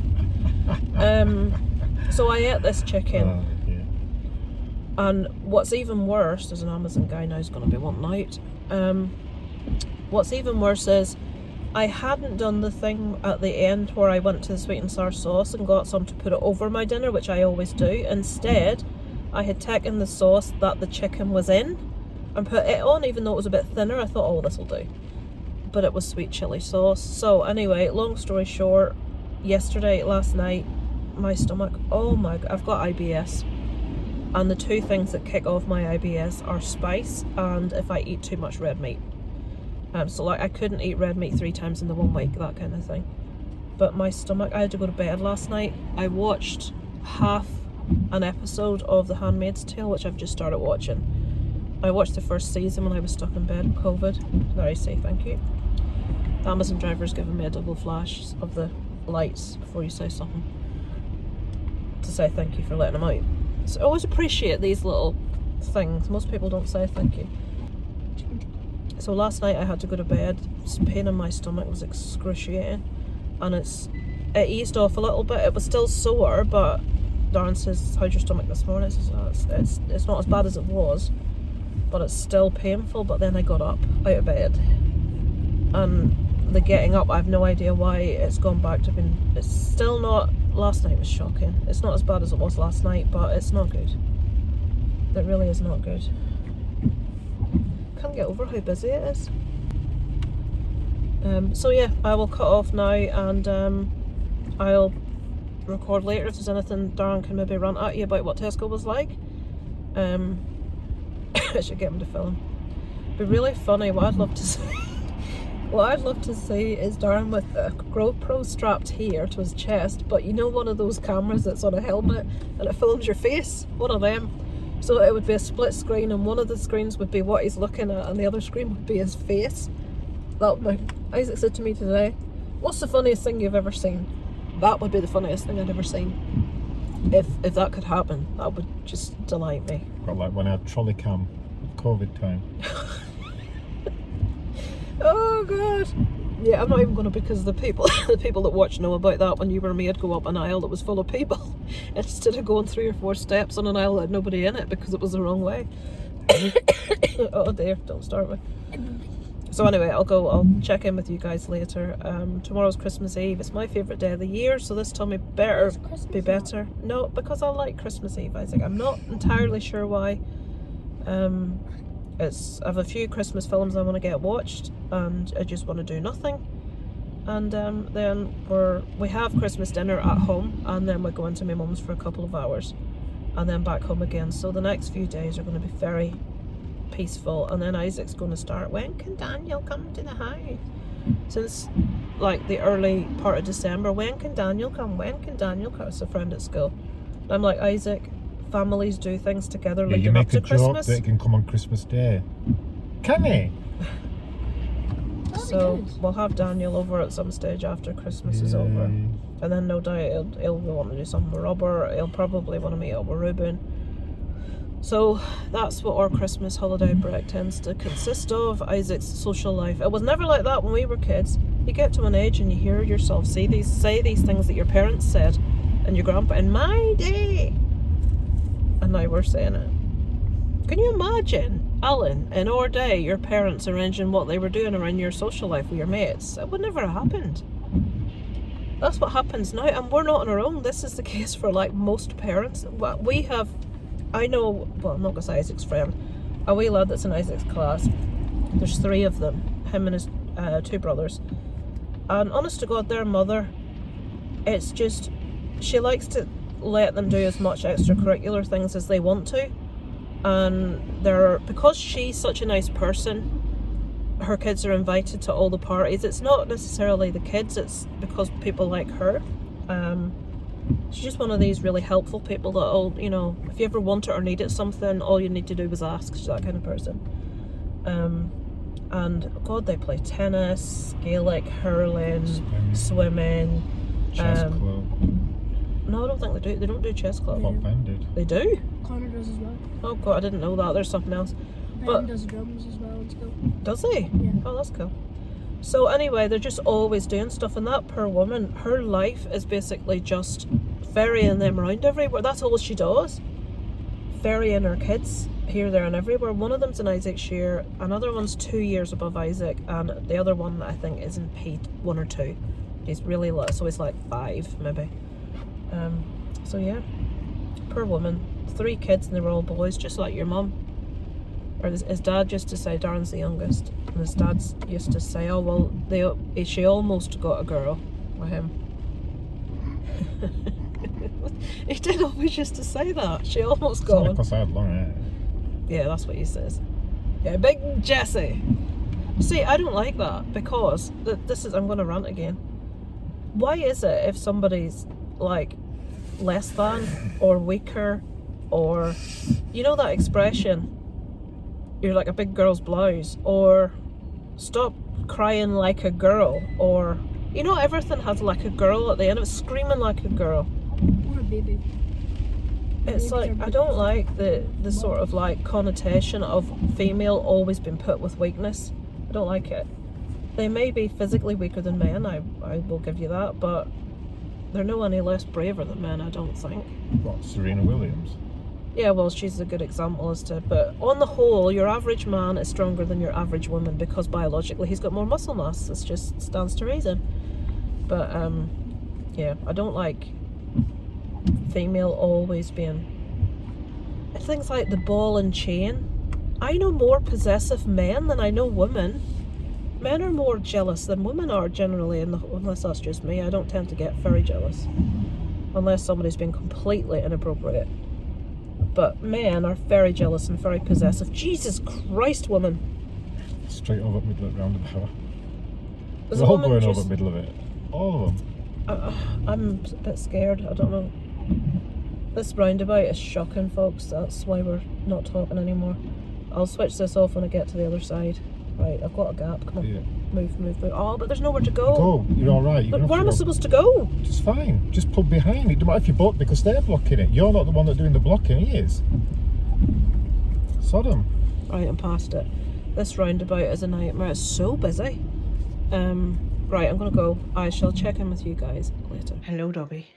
[SPEAKER 1] So I ate this chicken.
[SPEAKER 3] Yeah.
[SPEAKER 1] And what's even worse, there's an Amazon guy now who's going to be wanting out. What's even worse is I hadn't done the thing at the end where I went to the sweet and sour sauce and got some to put it over my dinner, which I always do. Instead, I had taken the sauce that the chicken was in and put it on, even though it was a bit thinner. I thought, oh, this will do. But it was sweet chili sauce. So anyway, long story short, last night, my stomach, oh my god, I've got IBS. And the two things that kick off my IBS are spice and if I eat too much red meat. So like I couldn't eat red meat 3 times in the 1 week, that kind of thing. But my stomach, I had to go to bed last night. I watched half an episode of The Handmaid's Tale, which I've just started watching. I watched the first season when I was stuck in bed with COVID. There I say thank you. The Amazon driver's given me a double flash of the lights before you say something, to say thank you for letting them out. So I always appreciate these little things. Most people don't say thank you. So last night I had to go to bed. Pain in my stomach was excruciating, and it eased off a little bit. It was still sore, but Darren says, how's your stomach this morning? I says, oh, it's not as bad as it was, but it's still painful. But then I got up out of bed, and the getting up, I have no idea why it's gone back to being, it's still not, last night was shocking. It's not as bad as it was last night, but it's not good. It really is not good. Can't get over how busy it is. So yeah, I will cut off now, and I'll record later if there's anything Darren can maybe rant at you about what Tesco was like. I should get him to film. It'd be really funny. What I'd love to see is Darren with a GoPro strapped here to his chest, but you know, one of those cameras that's on a helmet and it films your face, one of them. So it would be a split screen, and one of the screens would be what he's looking at and the other screen would be his face. Isaac said to me today, what's the funniest thing you've ever seen? That would be the funniest thing I'd ever seen. If that could happen, that would just delight me.
[SPEAKER 3] Got like when I had trolley cam COVID time.
[SPEAKER 1] Oh god. Yeah, I'm not even going to, because the people that watch know about that. When you were me, I'd go up an aisle that was full of people instead of going 3 or 4 steps on an aisle that had nobody in it because it was the wrong way. Oh dear, don't start with. So anyway, I'll check in with you guys later. Tomorrow's Christmas Eve. It's my favourite day of the year, so this told me better be better. No, because I like Christmas Eve, Isaac. I'm not entirely sure why. I have a few Christmas films I want to get watched, and I just want to do nothing. And then we have Christmas dinner at home, and then we're going to my mum's for a couple of hours, and then back home again. So the next few days are going to be very peaceful, and then Isaac's going to start, when can Daniel come to the house? Since like the early part of December, when can Daniel come? When can Daniel come? It's a friend at school. And I'm like, Isaac, families do things together leading up to Christmas.
[SPEAKER 3] You make a joke that it can come on Christmas Day. Can he?
[SPEAKER 1] So we'll have Daniel over at some stage after Christmas is over, and then no doubt he'll want to do something with Robert. He'll probably want to meet up with Ruben. So that's what our Christmas holiday break tends to consist of. Isaac's social life. It was never like that when we were kids. You get to an age and you hear yourself say these things that your parents said and your grandpa in my day, and now we're saying it. Can you imagine, Alan, in our day, your parents arranging what they were doing around your social life with your mates? It would never have happened. That's what happens now, and we're not on our own. This is the case for like most parents. We have, I know, well, I'm not going to say Isaac's friend, a wee lad that's in Isaac's class. There's 3 of them, him and his 2 brothers. And honest to God, their mother, it's just, she likes to let them do as much extracurricular things as they want to. And because she's such a nice person, her kids are invited to all the parties. It's not necessarily the kids, it's because people like her. She's just one of these really helpful people that'll, you know, if you ever wanted or needed something, all you need to do was ask. She's that kind of person. And God, they play tennis, Gaelic, hurling, swimming.
[SPEAKER 3] Chess club.
[SPEAKER 1] No, I don't think they do. They don't do chess club.
[SPEAKER 3] What Ben did.
[SPEAKER 1] They do?
[SPEAKER 2] Connor does as well.
[SPEAKER 1] Oh God, I didn't know that. There's something else.
[SPEAKER 2] Ben does drums as well in school.
[SPEAKER 1] Does he?
[SPEAKER 2] Yeah.
[SPEAKER 1] Oh, that's cool. So anyway, they're just always doing stuff, and that poor woman, her life is basically just ferrying them around everywhere. That's all she does. Ferrying her kids here, there and everywhere. One of them's in Isaac's year, another one's 2 years above Isaac, and the other one I think is in P1 or 2. He's really little, so he's like 5 maybe. So yeah, poor woman. 3 kids and they were all boys, just like your mum. Or his dad used to say Darren's the youngest, and his dad used to say, oh well, she almost got a girl with him. He did always used to say that. She almost got one.
[SPEAKER 3] Because I had long hair.
[SPEAKER 1] Yeah, that's what he says. Yeah, big Jesse. See, I don't like that, because I'm going to rant again. Why is it if somebody's like less than or weaker, or you know that expression, you're like a big girl's blouse, or stop crying like a girl, or you know, everything has like a girl at the end of it, screaming like a girl.
[SPEAKER 2] Or a baby.
[SPEAKER 1] It's like, I don't like the sort of like connotation of female always being put with weakness. I don't like it. They may be physically weaker than men, I will give you that, but they're no any less braver than men, I don't think.
[SPEAKER 3] What, Serena Williams?
[SPEAKER 1] Yeah, well, she's a good example as to, but on the whole, your average man is stronger than your average woman, because biologically he's got more muscle mass. It just stands to reason. But yeah, I don't like female always being things like the ball and chain. I know more possessive men than I know women. Men are more jealous than women are generally, unless that's just me. I don't tend to get very jealous unless somebody's been completely inappropriate. But men are very jealous and very possessive. Jesus Christ, woman!
[SPEAKER 3] Straight over middle of the roundabout.
[SPEAKER 1] There's
[SPEAKER 3] They're
[SPEAKER 1] a
[SPEAKER 3] all
[SPEAKER 1] woman
[SPEAKER 3] going
[SPEAKER 1] just,
[SPEAKER 3] over middle of it. All of them.
[SPEAKER 1] I'm a bit scared. I don't know. This roundabout is shocking, folks. That's why we're not talking anymore. I'll switch this off when I get to the other side. Right, I've got a gap. Come on.
[SPEAKER 3] Yeah.
[SPEAKER 1] Move. Oh, but there's nowhere to go.
[SPEAKER 3] Go. You're all right.
[SPEAKER 1] But where am I supposed to go?
[SPEAKER 3] It's fine. Just pull behind. It doesn't matter if you block, because they're blocking it. You're not the one that's doing the blocking. He is. Sodom.
[SPEAKER 1] Right, I'm past it. This roundabout is a nightmare. It's so busy. Right, I'm gonna go. I shall check in with you guys later. Hello, Dobby.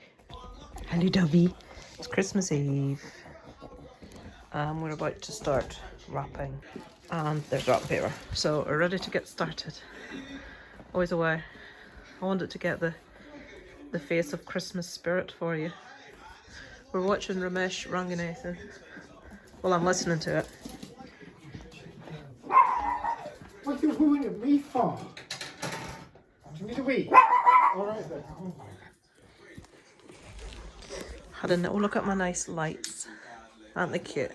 [SPEAKER 1] Hello, Dobby. It's Christmas Eve. We're about to start wrapping. And there's wrapping paper. So we're ready to get started. Always away. I wanted to get the face of Christmas spirit for you. We're watching Ramesh Ranganathan. Well, I'm listening to it.
[SPEAKER 3] What are you hooing at me for? Do you need a wee? Alright then. Oh.
[SPEAKER 1] Had a little look at my nice lights. Aren't they cute?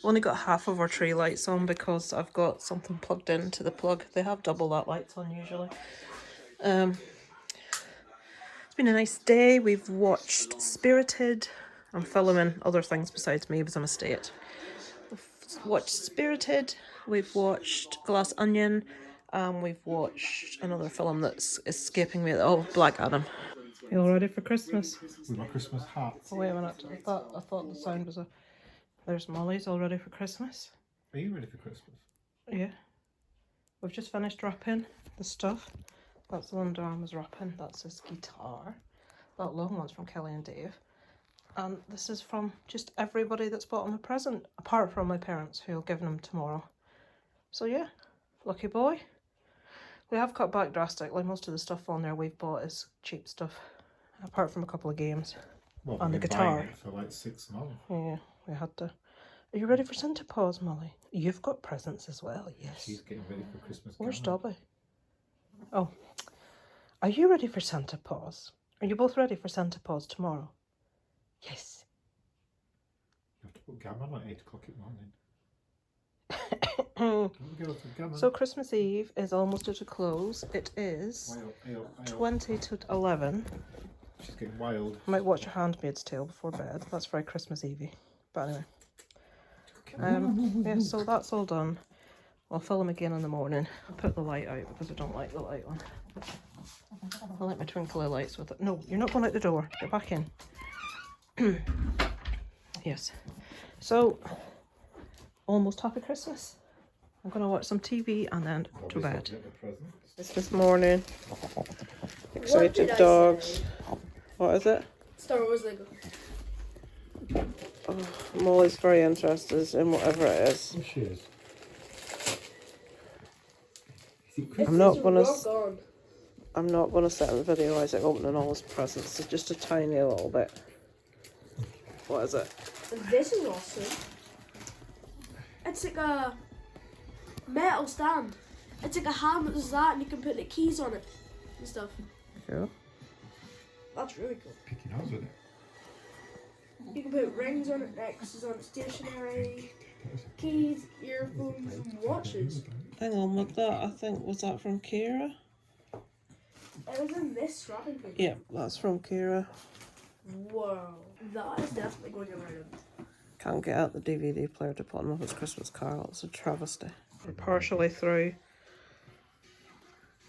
[SPEAKER 1] Only got half of our tree lights on because I've got something plugged into the plug. They have double that lights on usually. It's been a nice day. We've watched Spirited. I'm filming other things besides me because I'm a state. We've watched Spirited. We've watched Glass Onion. We've watched another film that's escaping me. Oh, Black Adam. You all ready for Christmas?
[SPEAKER 3] With my Christmas hat.
[SPEAKER 1] Oh, wait a minute. I thought the sound was a... There's Molly's all ready for Christmas.
[SPEAKER 3] Are you ready for Christmas?
[SPEAKER 1] Yeah. We've just finished wrapping the stuff. That's the one Darren was wrapping. That's his guitar. That long one's from Kelly and Dave. And this is from just everybody that's bought him a present, apart from my parents, who'll give them tomorrow. So yeah, lucky boy. We have cut back drastically. Most of the stuff on there we've bought is cheap stuff, apart from a couple of games.
[SPEAKER 3] Well,
[SPEAKER 1] and the
[SPEAKER 3] we've been
[SPEAKER 1] guitar.
[SPEAKER 3] buying it for like 6 months.
[SPEAKER 1] Yeah, we had to. Are you ready for Santa Paws, Molly? You've got presents as well, yes.
[SPEAKER 3] She's getting ready for Christmas.
[SPEAKER 1] Where's
[SPEAKER 3] Carol.
[SPEAKER 1] Dobby? Oh. Are you ready for Santa Paws? Are you both ready for Santa Paws tomorrow? Yes.
[SPEAKER 3] You have to put gammon on 8 o'clock in the morning. Don't go for gammon.
[SPEAKER 1] So Christmas Eve is almost at a close. It is 20 to 11.
[SPEAKER 3] She's getting wild.
[SPEAKER 1] I might watch A Handmaid's Tale before bed. That's very Christmas Evey. But anyway. Yeah, so that's all done. I'll film again in the morning. I'll put the light out because I don't like the light on. I like my twinkly lights with it. No, you're not going out the door. Get back in. Yes. So, almost happy Christmas. I'm going to watch some TV and then to bed. It's this morning. Excited dogs. What is it?
[SPEAKER 2] Star Wars Lego.
[SPEAKER 1] Oh, Molly's very interested in whatever it is.
[SPEAKER 3] She is.
[SPEAKER 1] I'm not gonna set in the video Isaac opening all his presents. It's just a tiny little bit. What is it?
[SPEAKER 2] This is awesome. It's like a metal stand. It's like a hand that does that, and you can put the keys on it and stuff.
[SPEAKER 1] Yeah.
[SPEAKER 2] That's really cool.
[SPEAKER 3] Picking holes with it.
[SPEAKER 2] You can put rings on it, X's on it, stationery, keys, earphones, and watches.
[SPEAKER 1] Hang on with that. I think, was that from Kira?
[SPEAKER 2] It was in this wrapping paper.
[SPEAKER 1] Yeah, that's from Kira.
[SPEAKER 2] Whoa. That is definitely going around.
[SPEAKER 1] Can't get out the DVD player to put on Muppet's Christmas Carol. It's a travesty. We're partially through.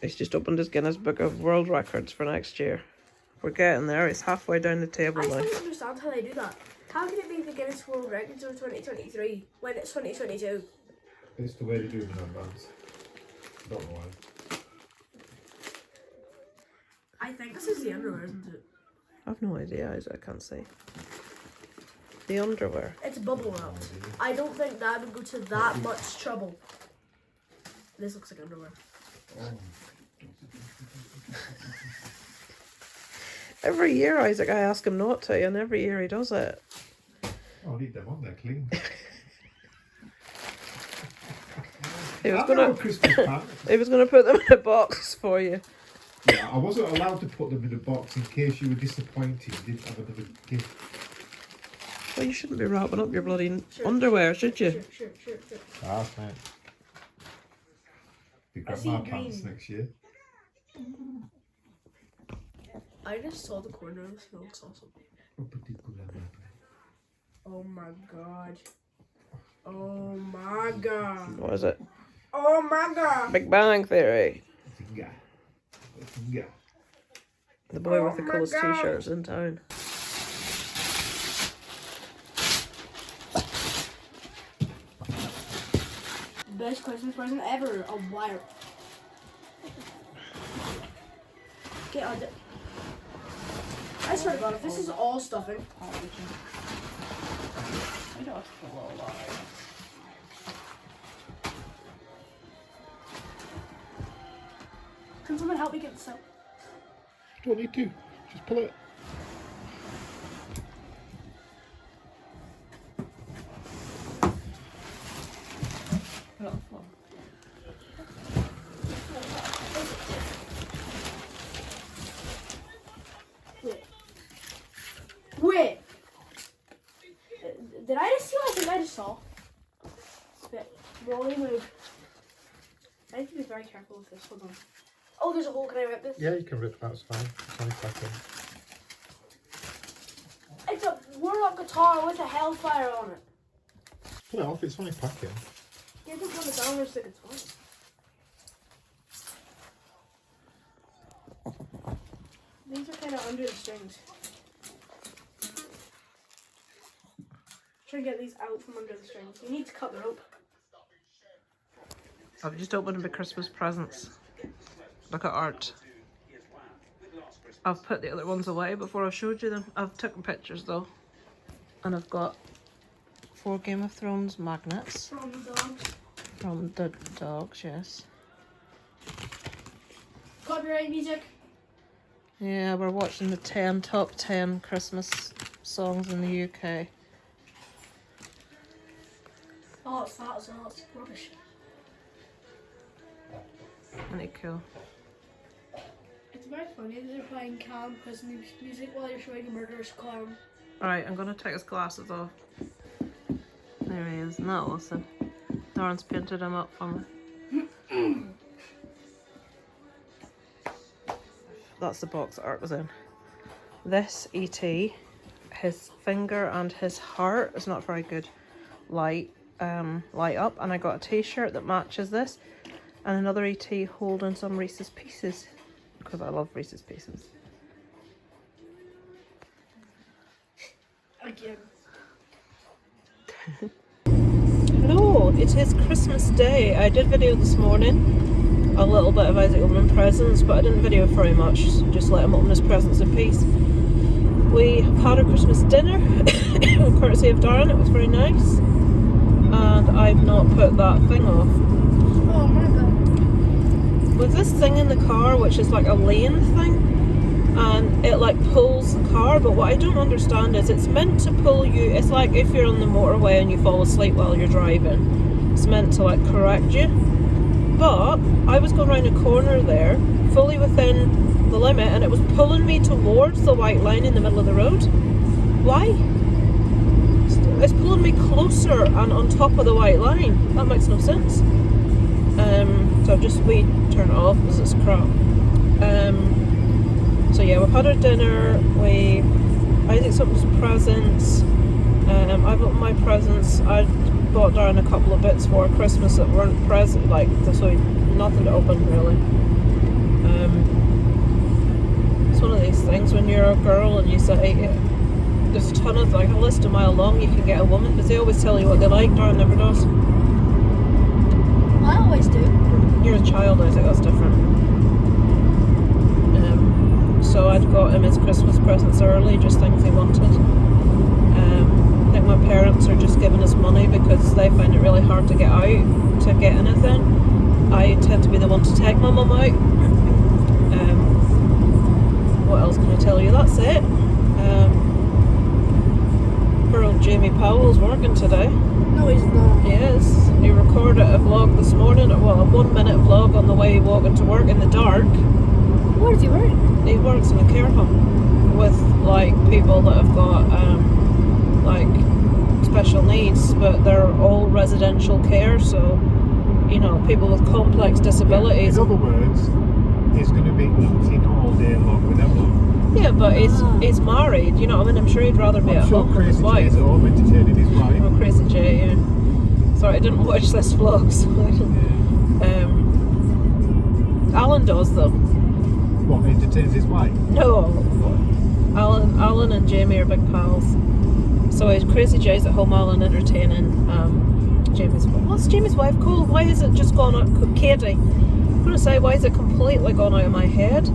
[SPEAKER 1] He's just opened his Guinness Book of World Records for next year. We're getting there. It's halfway down the table
[SPEAKER 2] I
[SPEAKER 1] now.
[SPEAKER 2] still don't understand how they do that. How can it be the Guinness World Records of 2023 when it's 2022?
[SPEAKER 3] It's the way they do it in advance. I don't know why.
[SPEAKER 2] I think this is the underwear, isn't it?
[SPEAKER 1] I've no idea, Isaac. I can't see. The underwear.
[SPEAKER 2] It's bubble wrapped. I don't think Dad would go to that much trouble. This looks like underwear.
[SPEAKER 1] Every year, Isaac, I ask him not to, and every year he does it.
[SPEAKER 3] I'll leave them on there clean.
[SPEAKER 1] He was
[SPEAKER 3] I know
[SPEAKER 1] gonna,
[SPEAKER 3] a Christmas pack.
[SPEAKER 1] he was gonna put them in a box for you.
[SPEAKER 3] Yeah, I wasn't allowed to put them in a box in case you were disappointed you didn't have another gift.
[SPEAKER 1] Well, you shouldn't be wrapping up your bloody underwear, should you?
[SPEAKER 2] Sure.
[SPEAKER 3] Ah, mate. Be
[SPEAKER 2] I see
[SPEAKER 3] grandma pants
[SPEAKER 2] green.
[SPEAKER 3] next year.
[SPEAKER 2] I just saw the corner of this. It looks awesome. Oh my god. Oh my god.
[SPEAKER 1] What is it?
[SPEAKER 2] Oh my god.
[SPEAKER 1] Big Bang Theory.
[SPEAKER 3] Finger. Finger.
[SPEAKER 1] The boy with the
[SPEAKER 2] Oh my
[SPEAKER 1] coolest
[SPEAKER 2] God.
[SPEAKER 1] t-shirts in town.
[SPEAKER 2] Best Christmas present ever. A wire. Get on it. I swear to God, if this is all stuffing. to help me get this out?
[SPEAKER 3] You don't need to. Just pull it.
[SPEAKER 2] Wait. Did I just see what I think I just saw? Spit. Rolly move. I need to be very careful with this. Hold on. Oh, there's a hole. Can I rip this?
[SPEAKER 3] Yeah, you can rip that. It's fine. It's only packing.
[SPEAKER 2] It's a worn-out guitar with a hellfire on it.
[SPEAKER 3] Pull it off. It's only packing.
[SPEAKER 2] You have to put it down. There's the guitar. These are kind of under the strings. Try to get these out from under the strings. You need to cut the rope.
[SPEAKER 1] I've just opened my Christmas presents. Look at art. I've put the other ones away before I showed you them. I've taken pictures though. And I've got 4 Game of Thrones magnets.
[SPEAKER 2] From the dogs.
[SPEAKER 1] From the dogs, yes.
[SPEAKER 2] Copyright music.
[SPEAKER 1] Yeah, we're watching the top 10 Christmas songs in the UK.
[SPEAKER 2] Oh, it's that as well. It's rubbish.
[SPEAKER 1] Isn't it cool?
[SPEAKER 2] It's very funny that they're playing calm Christmas music while you're showing a murderous clown.
[SPEAKER 1] Alright, I'm gonna take his glasses off. There he is. Now listen. Darren's painted him up for me. That's the box that art was in. This E.T., his finger and his heart is not very good light up, and I got a t-shirt that matches this, and another E.T. holding some Reese's Pieces, because I love Reese's Pieces.
[SPEAKER 2] Again.
[SPEAKER 1] Hello, it is Christmas Day. I did video this morning, a little bit of Isaac opening presents, but I didn't video very much, just let him open his presents in peace. We have had our Christmas dinner, courtesy of Darren. It was very nice, and I've not put that thing off.
[SPEAKER 2] Oh my god.
[SPEAKER 1] With this thing in the car, which is like a lane thing, and it like pulls the car, but what I don't understand is it's meant to pull you. It's like if you're on the motorway and you fall asleep while you're driving, it's meant to like correct you. But I was going around a corner there, fully within the limit, and it was pulling me towards the white line in the middle of the road. Why? It's pulling me closer and on top of the white line. That makes no sense. So I've just turn it off because it's crap. So yeah, we've had our dinner. Isaac's opened his presents. I've opened my presents. I bought Darren a couple of bits for Christmas that weren't present, like so nothing to open really. It's one of these things when you're a girl and you say there's a ton of, like a list a mile long you can get a woman, because they always tell you what they like. Darren never does.
[SPEAKER 2] I always do.
[SPEAKER 1] You're a child, Isaac, that's different. So I'd got him his Christmas presents early, just things he wanted. I think my parents are just giving us money because they find it really hard to get out to get anything. I tend to be the one to take my mum out. What else can I tell you? That's it. Poor old Jamie Powell's working today.
[SPEAKER 2] No, he's not.
[SPEAKER 1] He is. He recorded a vlog this morning, well, a 1 minute vlog on the way walking to work in the dark.
[SPEAKER 2] Where does he work?
[SPEAKER 1] He works in a care home with like people that have got like special needs, but they're all residential care, so you know, people with complex disabilities.
[SPEAKER 3] In other words, he's going to be eating all day long with them.
[SPEAKER 1] Yeah, but he's married, you know what I mean? I'm sure he'd rather be at home with his wife.
[SPEAKER 3] Crazy Jay's at home entertaining his wife.
[SPEAKER 1] Oh, Crazy Jay, yeah. Sorry, I didn't watch this vlog, so Alan does though.
[SPEAKER 3] What, entertains his wife?
[SPEAKER 1] No. Alan and Jamie are big pals. So Crazy Jay's at home, Alan entertaining Jamie's wife. What's Jamie's wife called? Why is it just gone out? Katie. I'm going to say, why is it completely gone out of my head?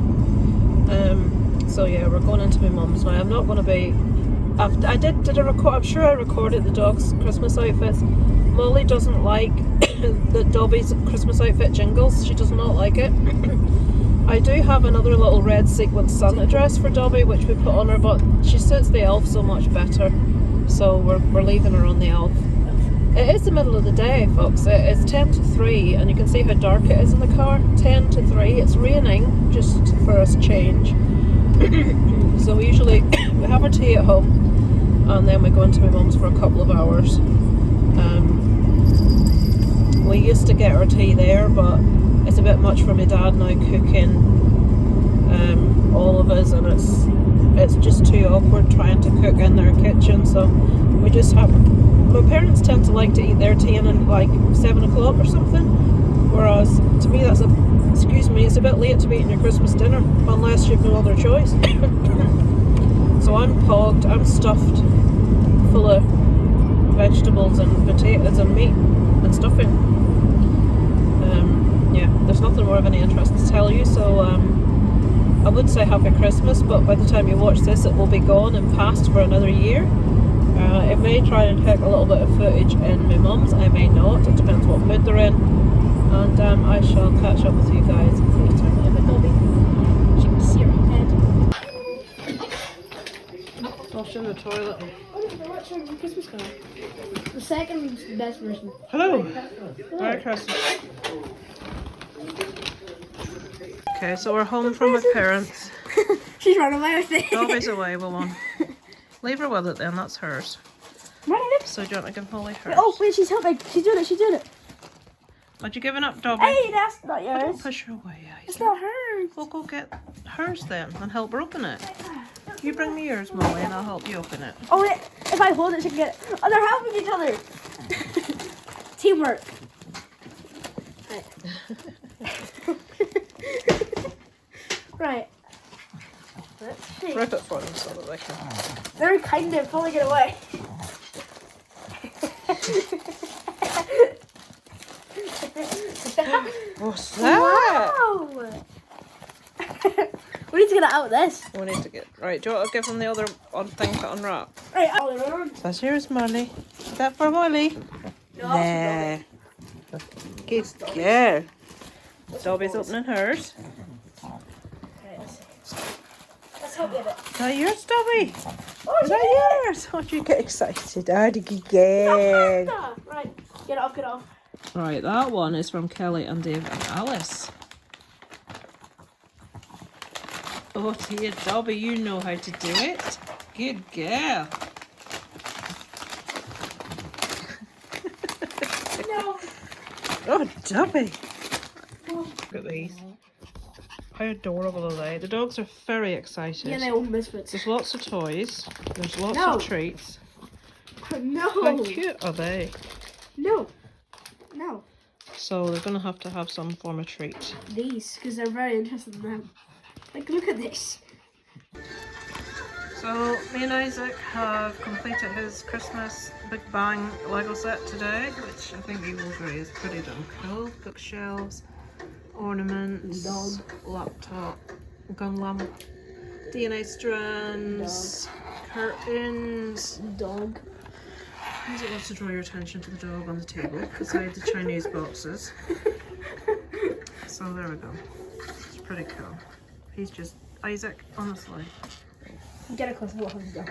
[SPEAKER 1] So yeah, we're going into my mum's now. I'm not going to be... Did I record? I'm sure I recorded the dog's Christmas outfits. Molly doesn't like the Dobby's Christmas outfit jingles. She does not like it. I do have another little red sequin Santa dress for Dobby, which we put on her, but she suits the elf so much better, so we're leaving her on the elf. It is the middle of the day, folks. It's 10 to 3, and you can see how dark it is in the car. 10 to 3. It's raining, just for us change. So we usually we have our tea at home, and then we go into my mum's for a couple of hours. We used to get our tea there, but it's a bit much for my dad now cooking all of us, and it's just too awkward trying to cook in their kitchen. So we just have. My parents tend to like to eat their tea in at like 7 o'clock or something, whereas to me that's it's a bit late to be eating your Christmas dinner unless you've no other choice. So I'm pogged, I'm stuffed full of vegetables and potatoes and meat and stuffing. Yeah, there's nothing more of any interest to tell you, so I would say Happy Christmas, but by the time you watch this it will be gone and past for another year. It may try and pick a little bit of footage in my mum's, I may not, it depends what mood they're in, and I shall catch up with you guys later.
[SPEAKER 2] She can see her head.
[SPEAKER 1] Flush in the toilet.
[SPEAKER 2] What's your Christmas card? The second is the best version.
[SPEAKER 1] Hello! Merry Christmas. Okay, so we're home from my parents.
[SPEAKER 2] She's running away with it.
[SPEAKER 1] Dobby's away with one. Leave her with it then, that's hers.
[SPEAKER 2] Running it.
[SPEAKER 1] So do you want to give Holly hers?
[SPEAKER 2] Oh, wait, she's helping. She's doing it. She's doing it.
[SPEAKER 1] What you giving up, Dobby?
[SPEAKER 2] Hey, that's not yours.
[SPEAKER 1] Don't push her away, Isaac.
[SPEAKER 2] It's not hers.
[SPEAKER 1] We'll go get hers then and help her open it. You bring me yours, Molly, and I'll help you open it.
[SPEAKER 2] Oh, wait. If I hold it, she can get it. Oh, they're helping each other. Teamwork. Right. Let's see.
[SPEAKER 1] Rip it for them so that they can.
[SPEAKER 2] They're kind of pulling it away.
[SPEAKER 1] What's that?
[SPEAKER 2] Wow. We need to get out of this.
[SPEAKER 1] We need to get. Right, do you want to give them the other thing to unwrap?
[SPEAKER 2] Right, all around.
[SPEAKER 1] That's yours, Molly. Is that for Molly? There. Good girl. Dobby's opening hers.
[SPEAKER 2] Let's hope you have it.
[SPEAKER 1] Is that yours, Dobby?
[SPEAKER 2] Oh,
[SPEAKER 1] Is that yours? Oh, you get excited. Oh, good girl.
[SPEAKER 2] Right, get it off, get it off.
[SPEAKER 1] Right, that one is from Kelly and Dave and Alice. Oh dear, Dobby, you know how to do it. Good girl.
[SPEAKER 2] No.
[SPEAKER 1] Oh, Dobby. Look at these. How adorable are they? The dogs are very excited.
[SPEAKER 2] Yeah, they own misfits.
[SPEAKER 1] There's lots of toys. There's lots
[SPEAKER 2] No.
[SPEAKER 1] of treats.
[SPEAKER 2] No.
[SPEAKER 1] How cute are they?
[SPEAKER 2] No. No.
[SPEAKER 1] So they're going to have some form of treat.
[SPEAKER 2] These, because they're very interested in them. Like, look at this.
[SPEAKER 1] So me and Isaac have completed his Christmas Big Bang Lego set today, which I think you will agree is pretty damn cool. Bookshelves, ornaments,
[SPEAKER 2] Dog.
[SPEAKER 1] laptop, gun lamp, DNA strands, curtains.
[SPEAKER 2] Dog.
[SPEAKER 1] Isaac wants to draw your attention to the dog on the table beside the Chinese boxes. So there we go. It's pretty cool. He's just Isaac, honestly.
[SPEAKER 2] Get a close look at the dog.